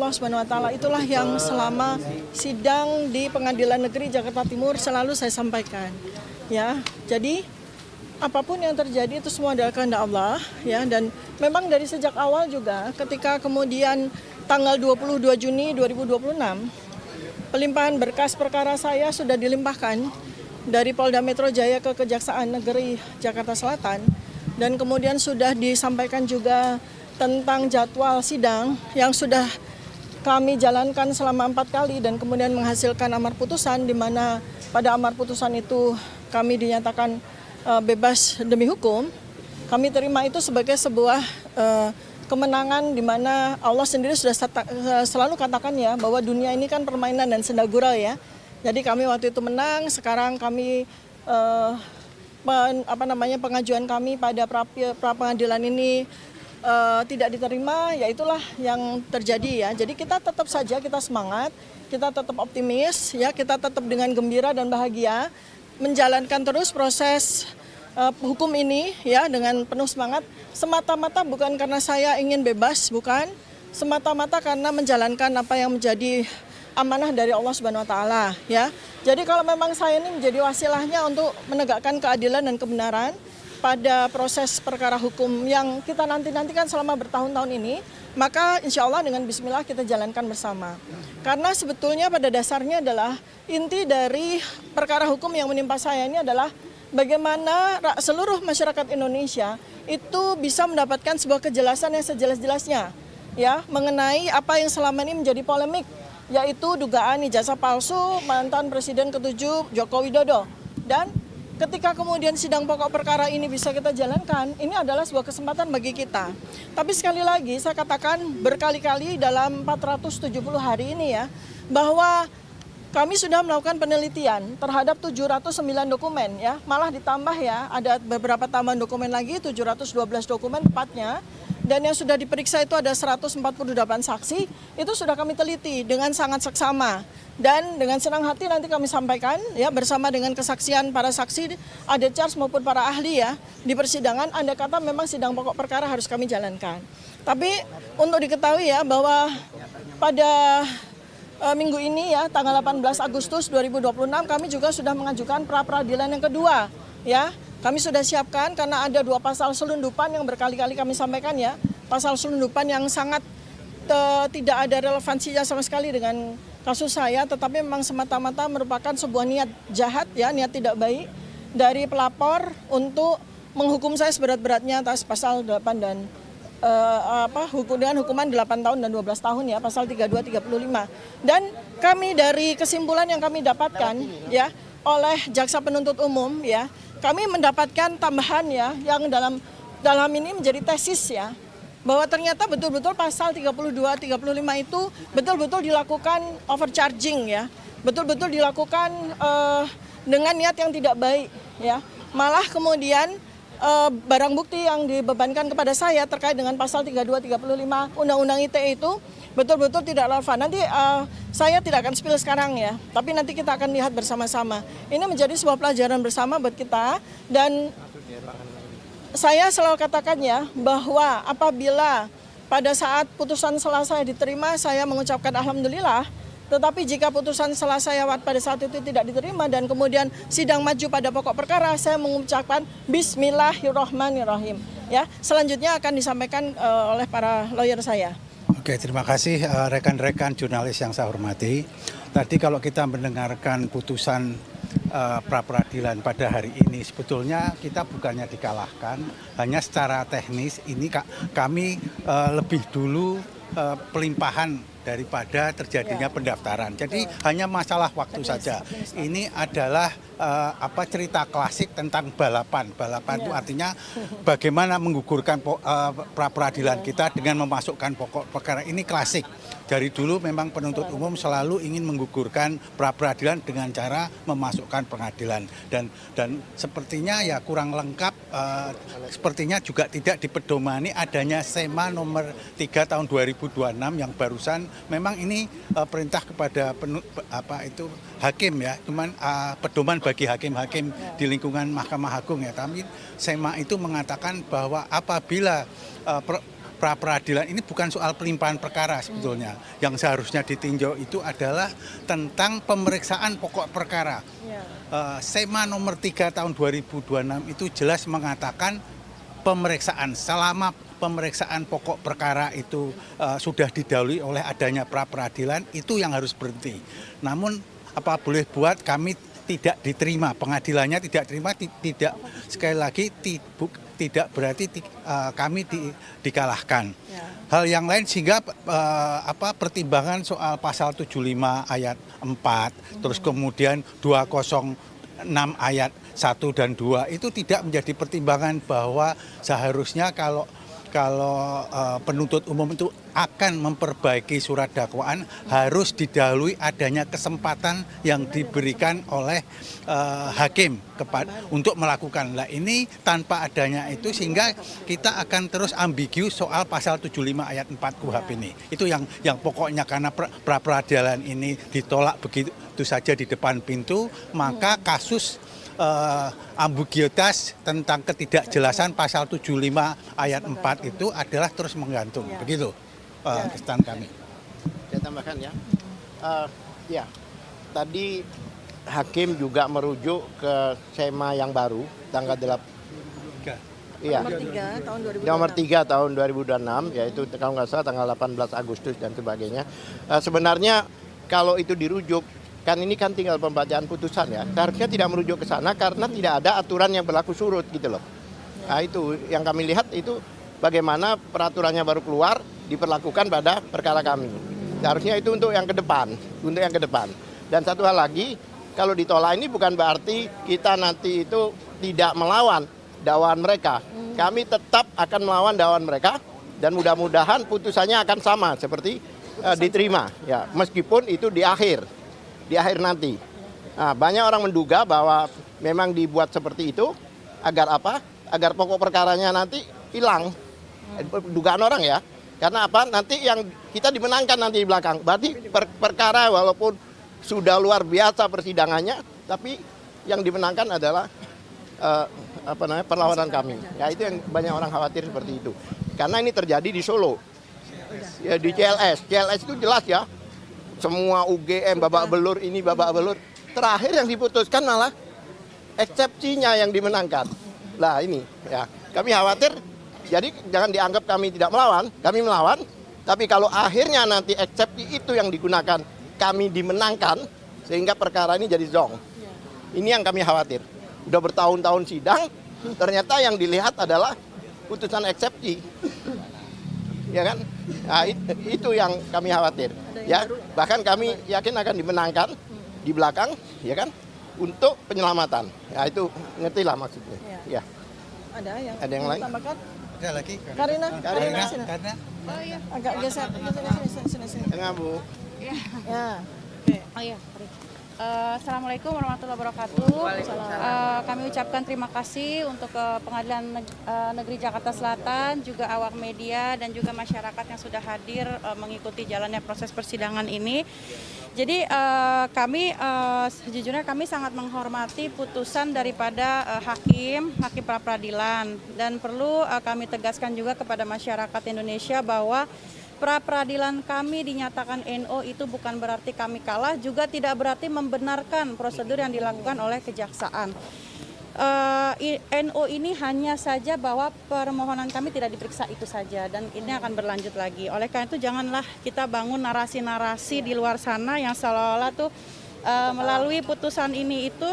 Allah Subhanahu wa taala. Itulah yang selama sidang di Pengadilan Negeri Jakarta Timur selalu saya sampaikan. Ya, jadi apapun yang terjadi itu semua adalah kehendak Allah, ya, dan memang dari sejak awal juga ketika kemudian tanggal 22 Juni 2026 pelimpahan berkas perkara saya sudah dilimpahkan dari Polda Metro Jaya ke Kejaksaan Negeri Jakarta Selatan, dan kemudian sudah disampaikan juga tentang jadwal sidang yang sudah kami jalankan selama 4 kali dan kemudian menghasilkan amar putusan, di mana pada amar putusan itu kami dinyatakan bebas demi hukum. Kami terima itu sebagai sebuah kemenangan, di mana Allah sendiri sudah selalu katakan ya bahwa dunia ini kan permainan dan senda gurau ya. Jadi kami waktu itu menang. Sekarang kami pengajuan kami pada pra pengadilan ini tidak diterima, ya itulah yang terjadi ya. Jadi kita tetap saja, kita semangat, kita tetap optimis ya, kita tetap dengan gembira dan bahagia menjalankan terus proses hukum ini ya dengan penuh semangat, semata-mata bukan karena saya ingin bebas, bukan, semata-mata karena menjalankan apa yang menjadi amanah dari Allah Subhanahu wa taala ya. Jadi kalau memang saya ini menjadi wasilahnya untuk menegakkan keadilan dan kebenaran pada proses perkara hukum yang kita nanti-nantikan selama bertahun-tahun ini, maka insya Allah dengan bismillah kita jalankan bersama. Karena sebetulnya pada dasarnya adalah inti dari perkara hukum yang menimpa saya ini adalah bagaimana seluruh masyarakat Indonesia itu bisa mendapatkan sebuah kejelasan yang sejelas-jelasnya ya mengenai apa yang selama ini menjadi polemik, yaitu dugaan ijazah palsu mantan Presiden ke-7 Joko Widodo. Dan ketika kemudian sidang pokok perkara ini bisa kita jalankan, ini adalah sebuah kesempatan bagi kita. Tapi sekali lagi saya katakan berkali-kali dalam 470 hari ini ya, bahwa kami sudah melakukan penelitian terhadap 709 dokumen ya, malah ditambah ya, ada beberapa tambahan dokumen lagi, 712 dokumen tepatnya. Dan yang sudah diperiksa itu ada 148 saksi, itu sudah kami teliti dengan sangat seksama. Dan dengan senang hati nanti kami sampaikan ya bersama dengan kesaksian para saksi, ada charge maupun para ahli ya di persidangan, andai kata memang sidang pokok perkara harus kami jalankan. Tapi untuk diketahui ya bahwa pada minggu ini ya tanggal 18 Agustus 2026 kami juga sudah mengajukan pra peradilan yang kedua ya. Kami sudah siapkan karena ada 2 pasal selundupan yang berkali-kali kami sampaikan ya. Pasal selundupan yang sangat tidak ada relevansinya sama sekali dengan kasus saya, tetapi memang semata-mata merupakan sebuah niat jahat ya, niat tidak baik dari pelapor untuk menghukum saya seberat-beratnya atas pasal 8 dan dengan hukuman 8 tahun dan 12 tahun ya, pasal 32 35. Dan kami dari kesimpulan yang kami dapatkan ya oleh jaksa penuntut umum ya, kami mendapatkan tambahan ya yang dalam ini menjadi tesis ya, bahwa ternyata betul-betul pasal 32 35 itu betul-betul dilakukan overcharging ya, betul-betul dilakukan dengan niat yang tidak baik ya. Malah kemudian barang bukti yang dibebankan kepada saya terkait dengan pasal 32 35 Undang-Undang ITE itu betul-betul tidak relevan. Nanti saya tidak akan spill sekarang ya, tapi nanti kita akan lihat bersama-sama. Ini menjadi sebuah pelajaran bersama buat kita, dan saya selalu katakan ya bahwa apabila pada saat putusan selesai diterima, saya mengucapkan alhamdulillah. Tetapi jika putusan selesai pada saat itu tidak diterima dan kemudian sidang maju pada pokok perkara, saya mengucapkan Bismillahirrahmanirrahim. Ya, selanjutnya akan disampaikan oleh para lawyer saya. Oke, terima kasih rekan-rekan jurnalis yang saya hormati. Tadi kalau kita mendengarkan putusan pra peradilan pada hari ini, sebetulnya kita bukannya dikalahkan, hanya secara teknis ini kami lebih dulu pelimpahan daripada terjadinya pendaftaran. Jadi hanya masalah waktu saja. Ini adalah cerita klasik tentang balapan. Balapan itu artinya bagaimana menggugurkan pra peradilan kita dengan memasukkan pokok perkara. Ini klasik. Dari dulu memang penuntut umum selalu ingin menggugurkan pra peradilan dengan cara memasukkan pengadilan, dan sepertinya ya kurang lengkap, sepertinya juga tidak dipedomani adanya SEMA nomor 3 tahun 2026 yang barusan. Memang ini perintah kepada hakim ya, cuman pedoman bagi hakim-hakim di lingkungan Mahkamah Agung ya. Tapi SEMA itu mengatakan bahwa apabila pra peradilan ini bukan soal pelimpahan perkara sebetulnya. Yang seharusnya ditinjau itu adalah tentang pemeriksaan pokok perkara. SEMA nomor 3 tahun 2026 itu jelas mengatakan pemeriksaan selama pemeriksaan pokok perkara itu sudah didahului oleh adanya pra peradilan, itu yang harus berhenti. Namun apa boleh buat kami tidak diterima, pengadilannya tidak terima, tidak sekali lagi tidak berarti kami dikalahkan. Hal yang lain sehingga pertimbangan soal pasal 75 ayat 4, terus kemudian 206 ayat 1 dan 2 itu tidak menjadi pertimbangan bahwa seharusnya kalau penuntut umum itu akan memperbaiki surat dakwaan harus didahului adanya kesempatan yang diberikan oleh hakim untuk melakukan. Nah ini tanpa adanya itu sehingga kita akan terus ambigu soal pasal 75 ayat 4 KUHP ini. Itu yang pokoknya karena pra peradilan ini ditolak begitu saja di depan pintu, maka kasus ambiguitas tentang ketidakjelasan pasal 75 ayat 4 itu adalah terus menggantung. Begitu kesan kami. Saya tambahkan ya. Ya, tadi hakim juga merujuk ke SEMA yang baru tanggal 8. Iya. Nomor 3 tahun 2026 yaitu kalau nggak salah tanggal 18 Agustus dan sebagainya. Sebenarnya kalau itu dirujuk kan ini kan tinggal pembacaan putusan ya. Seharusnya tidak merujuk ke sana karena tidak ada aturan yang berlaku surut gitu loh. Nah itu yang kami lihat itu bagaimana peraturannya baru keluar diperlakukan pada perkara kami. Seharusnya itu untuk yang ke depan, Dan satu hal lagi, kalau ditolak ini bukan berarti kita nanti itu tidak melawan dakwaan mereka. Kami tetap akan melawan dakwaan mereka dan mudah-mudahan putusannya akan sama seperti diterima ya, meskipun itu di akhir nanti. Nah, banyak orang menduga bahwa memang dibuat seperti itu agar apa? Agar pokok perkaranya nanti hilang. Dugaan orang ya. Karena apa? Nanti yang kita dimenangkan nanti di belakang. Berarti perkara walaupun sudah luar biasa persidangannya, tapi yang dimenangkan adalah perlawanan kami. Ya itu yang banyak orang khawatir seperti itu. Karena ini terjadi di Solo. Ya di CLS. CLS itu jelas ya. Semua UGM babak belur ini babak belur. Terakhir yang diputuskan malah eksepsinya yang dimenangkan. Lah ini ya kami khawatir. Jadi jangan dianggap kami tidak melawan, kami melawan. Tapi kalau akhirnya nanti eksepsi itu yang digunakan kami dimenangkan sehingga perkara ini jadi zong. Ini yang kami khawatir. Udah bertahun-tahun sidang, ternyata yang dilihat adalah putusan eksepsi. Ya kan? Nah, itu yang kami khawatir. Ya, bahkan kami yakin akan dimenangkan di belakang, ya kan? Untuk penyelamatan. Ya itu ngerti lah maksudnya. Ya. Ada yang lain? Tambahkan? Ada lagi? Karina. Karina. Oh iya. Agak geser sini. Tengah Bu. Ya. Oh iya. Assalamualaikum warahmatullahi wabarakatuh. Kami ucapkan terima kasih untuk Pengadilan Negeri Jakarta Selatan, juga awak media dan juga masyarakat yang sudah hadir mengikuti jalannya proses persidangan ini. Jadi sejujurnya kami sangat menghormati putusan daripada hakim pra peradilan dan perlu kami tegaskan juga kepada masyarakat Indonesia bahwa pra peradilan kami dinyatakan NO itu bukan berarti kami kalah, juga tidak berarti membenarkan prosedur yang dilakukan oleh kejaksaan. NO ini hanya saja bahwa permohonan kami tidak diperiksa itu saja dan ini akan berlanjut lagi. Oleh karena itu janganlah kita bangun narasi-narasi di luar sana yang seolah-olah tuh melalui putusan ini itu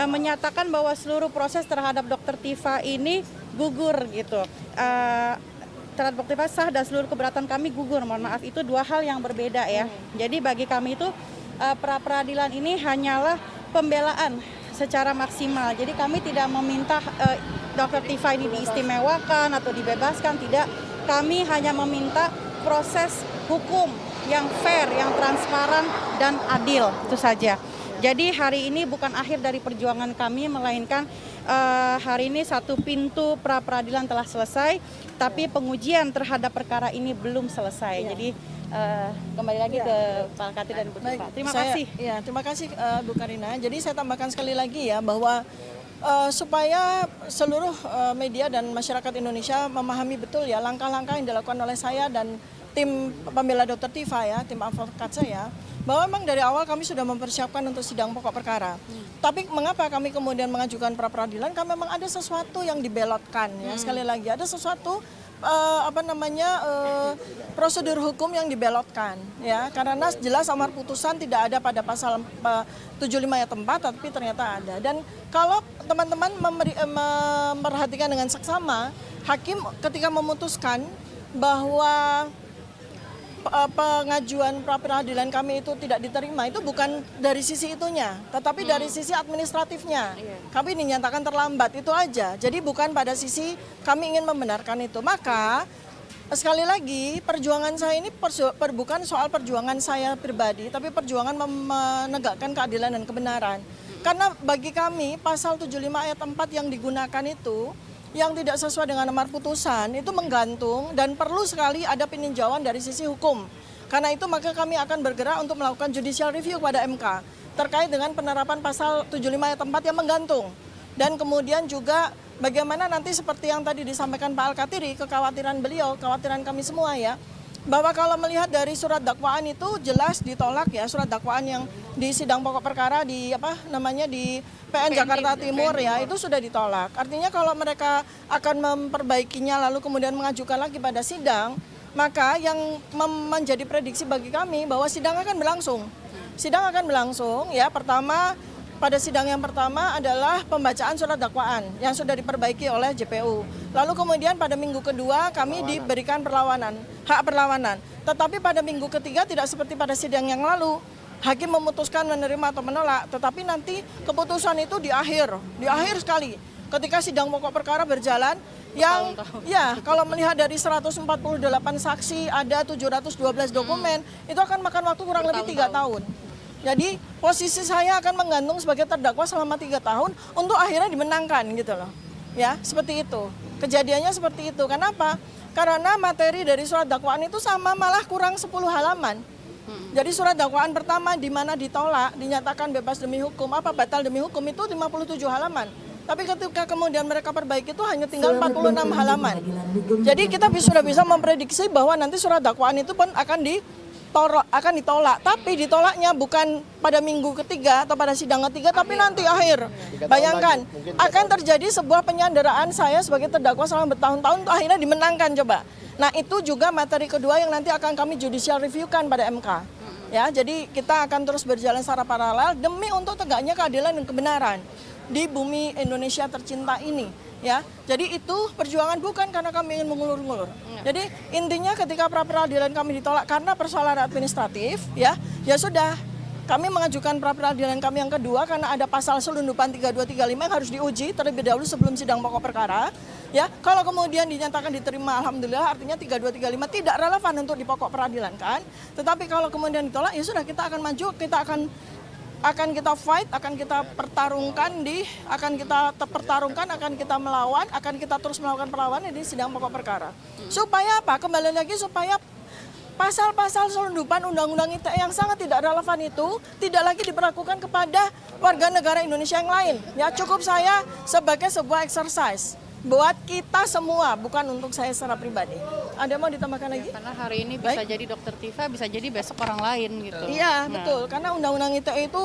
menyatakan bahwa seluruh proses terhadap Dr. Tifa ini gugur gitu. Terhadap Dr. Tifa sah dan seluruh keberatan kami gugur. Mohon maaf, itu dua hal yang berbeda ya. Jadi bagi kami itu pra peradilan ini hanyalah pembelaan secara maksimal. Jadi kami tidak meminta Dr. Tifa ini diistimewakan atau dibebaskan, tidak. Kami hanya meminta proses hukum yang fair, yang transparan dan adil, itu saja. Jadi hari ini bukan akhir dari perjuangan kami, melainkan hari ini satu pintu pra peradilan telah selesai, tapi pengujian terhadap perkara ini belum selesai. Jadi kembali lagi ke Pak Kati dan Bu Tifa. Terima kasih. Terima kasih Bu Karina. Jadi saya tambahkan sekali lagi ya bahwa supaya seluruh media dan masyarakat Indonesia memahami betul ya langkah-langkah yang dilakukan oleh saya dan tim pembela Dr. Tifa ya, tim advokat saya, bahwa memang dari awal kami sudah mempersiapkan untuk sidang pokok perkara. Tapi mengapa kami kemudian mengajukan pra peradilan? Karena memang ada sesuatu yang dibelotkan ya. Sekali lagi ada sesuatu prosedur hukum yang dibelotkan ya, karena jelas amar putusan tidak ada pada pasal 75 ayat 4, tapi ternyata ada. Dan kalau teman-teman memperhatikan dengan seksama, hakim ketika memutuskan bahwa pengajuan pra peradilan kami itu tidak diterima, itu bukan dari sisi itunya, tetapi dari sisi administratifnya. Kami dinyatakan terlambat, itu aja. Jadi bukan pada sisi kami ingin membenarkan itu. Maka sekali lagi perjuangan saya ini bukan soal perjuangan saya pribadi, tapi perjuangan menegakkan keadilan dan kebenaran. Karena bagi kami pasal 75 ayat 4 yang digunakan itu yang tidak sesuai dengan amar putusan itu menggantung dan perlu sekali ada peninjauan dari sisi hukum. Karena itu maka kami akan bergerak untuk melakukan judicial review pada MK terkait dengan penerapan pasal 75 ayat 4 yang menggantung. Dan kemudian juga bagaimana nanti seperti yang tadi disampaikan Pak Al-Katiri, kekhawatiran beliau, kekhawatiran kami semua ya, bahwa kalau melihat dari surat dakwaan itu jelas ditolak ya, surat dakwaan yang di sidang pokok perkara di di PN Jakarta Timur ya, itu sudah ditolak. Artinya kalau mereka akan memperbaikinya lalu kemudian mengajukan lagi pada sidang, maka yang menjadi prediksi bagi kami bahwa sidang akan berlangsung. Sidang akan berlangsung ya, pertama pada sidang yang pertama adalah pembacaan surat dakwaan yang sudah diperbaiki oleh JPU. Lalu kemudian pada minggu kedua kami diberikan hak perlawanan. Tetapi pada minggu ketiga tidak seperti pada sidang yang lalu. Hakim memutuskan menerima atau menolak, tetapi nanti keputusan itu di akhir sekali. Ketika sidang pokok perkara berjalan, yang ya kalau melihat dari 148 saksi, ada 712 dokumen, itu akan makan waktu kurang lebih 3 tahun. Jadi posisi saya akan menggantung sebagai terdakwa selama 3 tahun untuk akhirnya dimenangkan gitu loh. Ya, seperti itu. Kejadiannya seperti itu. Kenapa? Karena materi dari surat dakwaan itu sama, malah kurang 10 halaman. Jadi surat dakwaan pertama di mana ditolak, dinyatakan bebas demi hukum, batal demi hukum itu 57 halaman. Tapi ketika kemudian mereka perbaiki itu hanya tinggal 46 halaman. Jadi kita sudah bisa memprediksi bahwa nanti surat dakwaan itu pun akan ditolak. Tapi ditolaknya bukan pada minggu ketiga atau pada sidang ketiga, tapi nanti akhir. Bayangkan, akan terjadi sebuah penyanderaan saya sebagai terdakwa selama bertahun-tahun, akhirnya dimenangkan coba. Nah itu juga materi kedua yang nanti akan kami judicial review-kan pada MK. Ya, jadi kita akan terus berjalan secara paralel demi untuk tegaknya keadilan dan kebenaran di bumi Indonesia tercinta ini. Ya, jadi itu perjuangan bukan karena kami ingin mengulur-ngulur. Jadi intinya ketika pra peradilan kami ditolak karena persoalan administratif, ya sudah. Kami mengajukan pra peradilan kami yang kedua karena ada pasal selundupan 3235 yang harus diuji terlebih dahulu sebelum sidang pokok perkara. Ya, kalau kemudian dinyatakan diterima, alhamdulillah, artinya 3235 tidak relevan untuk di pokok peradilan kan. Tetapi kalau kemudian ditolak, ya sudah kita akan maju, kita akan kita fight, akan kita pertarungkan akan kita melawan, akan kita terus melakukan perlawanan di sidang pokok perkara. Supaya apa? Kembali lagi supaya pasal-pasal selundupan Undang-Undang ITE yang sangat tidak relevan itu tidak lagi diberlakukan kepada warga negara Indonesia yang lain. Ya, cukup saya sebagai sebuah exercise buat kita semua, bukan untuk saya secara pribadi. Ada mau ditambahkan lagi? Karena hari ini bisa jadi Dokter Tifa, bisa jadi besok orang lain gitu. Iya, betul. Karena Undang-Undang ITE itu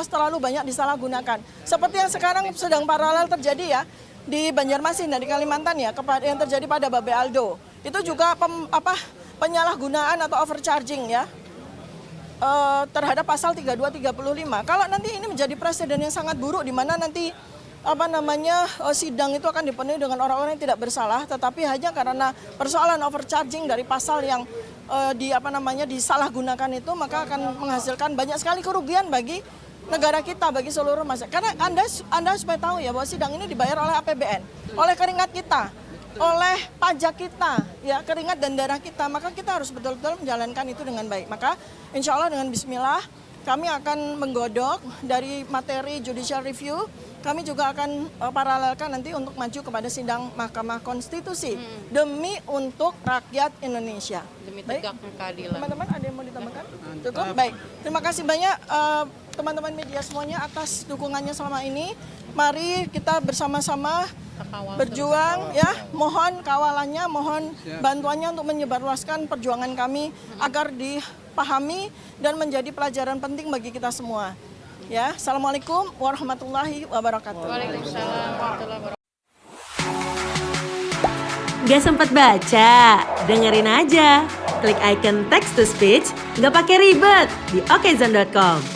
terlalu banyak disalahgunakan. Seperti yang sekarang sedang paralel terjadi ya di Banjarmasin dan di Kalimantan ya, yang terjadi pada Babe Aldo. Itu juga penyalahgunaan atau overcharging ya terhadap pasal 3235. Kalau nanti ini menjadi presiden yang sangat buruk di mana nanti sidang itu akan dipenuhi dengan orang-orang yang tidak bersalah, tetapi hanya karena persoalan overcharging dari pasal yang disalahgunakan itu, maka akan menghasilkan banyak sekali kerugian bagi negara kita, bagi seluruh masyarakat. Karena Anda supaya tahu ya bahwa sidang ini dibayar oleh APBN, oleh keringat kita, oleh pajak kita, ya keringat dan darah kita, maka kita harus betul-betul menjalankan itu dengan baik. Maka insya Allah dengan bismillah kami akan menggodok dari materi judicial review, kami juga akan paralelkan nanti untuk maju kepada sidang Mahkamah Konstitusi demi untuk rakyat Indonesia. Demi tegaknya keadilan. Teman-teman ada yang mau ditambahkan? Cukup? Baik. Terima kasih banyak teman-teman media semuanya atas dukungannya selama ini. Mari kita bersama-sama berjuang ya. Mohon kawalannya, mohon bantuannya untuk menyebarluaskan perjuangan kami agar dipahami dan menjadi pelajaran penting bagi kita semua. Ya, Assalamualaikum warahmatullahi wabarakatuh. Waalaikumsalam warahmatullahi wabarakatuh. Gak sempat baca? Dengerin aja. Klik icon text to speech, gak pakai ribet di okezone.com.